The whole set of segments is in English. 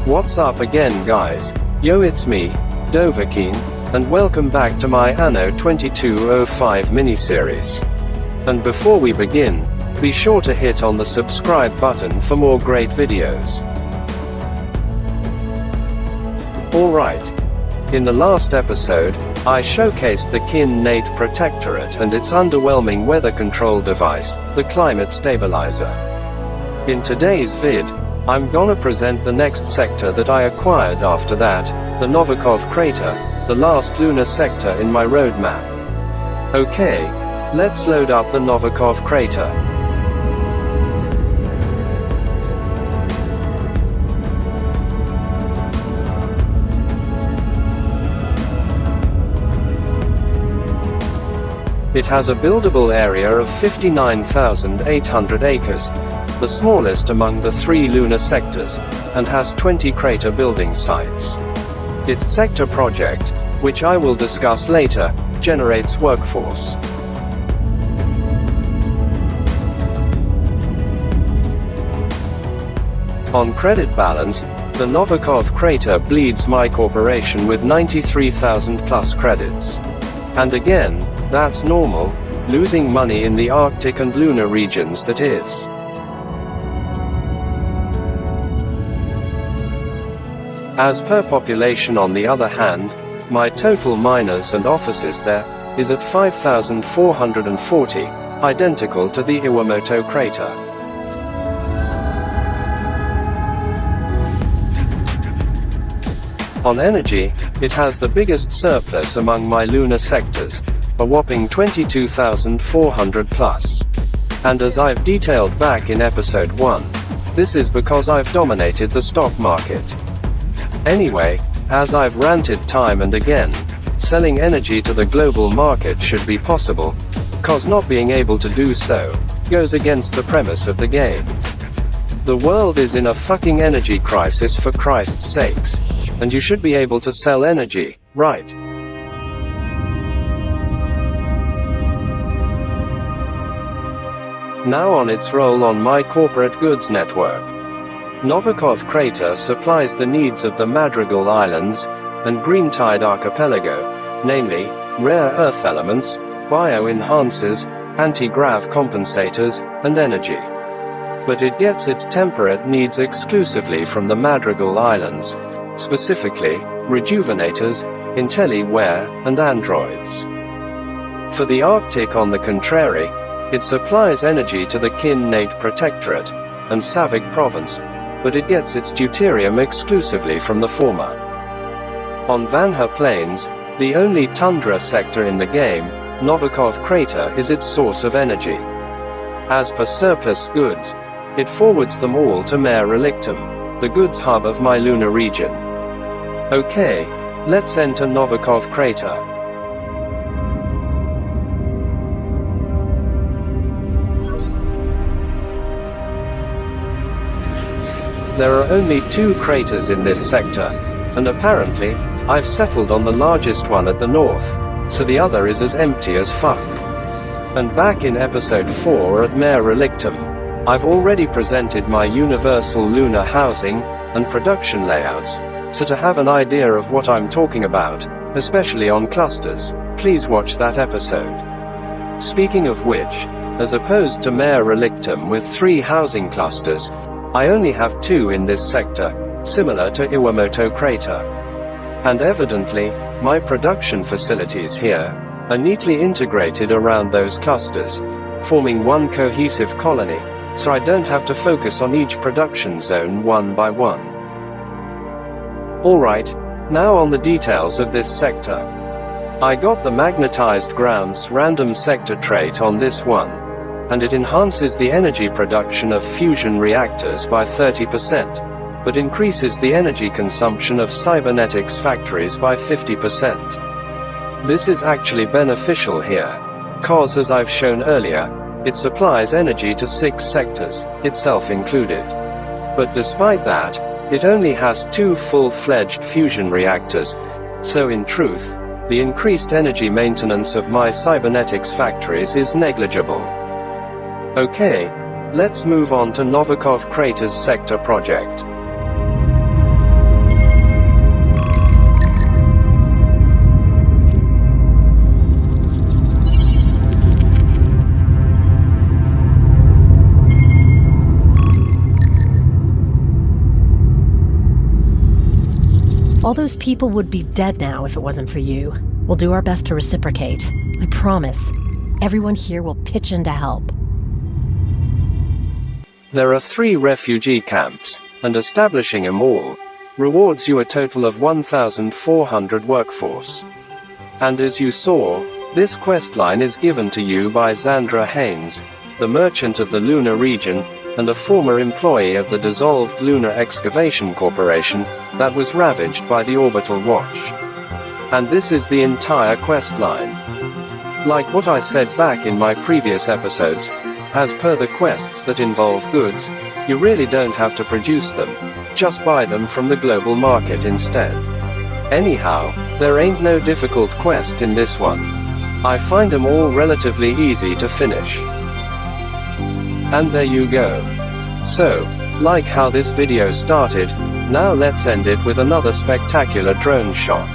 What's up again, guys? Yo, it's me, Novikov, and welcome back to my Anno 2205 miniseries. And before we begin, be sure to hit on the subscribe button for more great videos. Alright. In the last episode, I showcased the Kin-Nate Protectorate and its underwhelming weather control device, the Climate Stabilizer. In today's vid, I'm gonna present the next sector that I acquired after that, the Novikov Crater, the last lunar sector in my roadmap. Okay, let's load up the Novikov Crater. It has a buildable area of 59,800 acres, the smallest among the 3 lunar sectors, and has 20 crater building sites. Its sector project, which I will discuss later, generates workforce. On credit balance, the Novikov Crater bleeds my corporation with 93,000 plus credits. And again, that's normal, losing money in the Arctic and lunar regions that is. As per population, on the other hand, my total miners and offices there is at 5,440, identical to the Iwamoto crater. On energy, it has the biggest surplus among my lunar sectors, a whopping 22,400 plus. And as I've detailed back in episode 1, this is because I've dominated the stock market. Anyway, as I've ranted time and again, selling energy to the global market should be possible, cause not being able to do so goes against the premise of the game. The world is in a fucking energy crisis, for Christ's sakes, and you should be able to sell energy, right? Now on its roll on my corporate goods network. Novikov Crater supplies the needs of the Madrigal Islands and Greentide Archipelago, namely, rare earth elements, bioenhancers, anti-grav compensators, and energy. But it gets its temperate needs exclusively from the Madrigal Islands, specifically, rejuvenators, IntelliWare, and androids. For the Arctic, on the contrary, it supplies energy to the Kin-Nate Protectorate and Savik Province, but it gets its deuterium exclusively from the former. On Vanha Plains, the only tundra sector in the game, Novikov Crater is its source of energy. As per surplus goods, it forwards them all to Mare Relictum, the goods hub of my lunar region. Okay, let's enter Novikov Crater. There are only 2 craters in this sector, and apparently, I've settled on the largest one at the north, so the other is as empty as fuck. And back in episode 4 at Mare Relictum, I've already presented my universal lunar housing and production layouts, so to have an idea of what I'm talking about, especially on clusters, please watch that episode. Speaking of which, as opposed to Mare Relictum with 3 housing clusters, I only have 2 in this sector, similar to Iwamoto Crater. And evidently, my production facilities here are neatly integrated around those clusters, forming one cohesive colony, so I don't have to focus on each production zone one by one. Alright, now on the details of this sector. I got the magnetized grounds random sector trait on this one, and it enhances the energy production of fusion reactors by 30%, but increases the energy consumption of cybernetics factories by 50%. This is actually beneficial here, cause as I've shown earlier, it supplies energy to 6 sectors, itself included. But despite that, it only has 2 full-fledged fusion reactors, so in truth, the increased energy maintenance of my cybernetics factories is negligible. Okay, let's move on to Novikov Crater's sector project. All those people would be dead now if it wasn't for you. We'll do our best to reciprocate. I promise. Everyone here will pitch in to help. There are 3 refugee camps, and establishing them all rewards you a total of 1,400 workforce. And as you saw, this questline is given to you by Xandra Haynes, the merchant of the Lunar region, and a former employee of the dissolved Lunar Excavation Corporation, that was ravaged by the Orbital Watch. And this is the entire questline. Like what I said back in my previous episodes, as per the quests that involve goods, you really don't have to produce them, just buy them from the global market instead. Anyhow, there ain't no difficult quest in this one. I find them all relatively easy to finish. And there you go. So, like how this video started, now let's end it with another spectacular drone shot.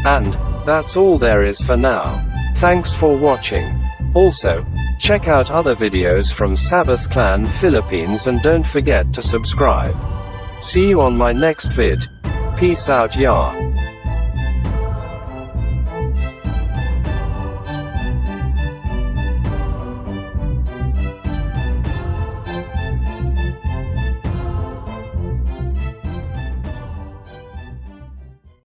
And that's all there is for now. Thanks for watching. Also, check out other videos from Sabbath Clan Philippines and don't forget to subscribe. See you on my next vid. Peace out, y'all.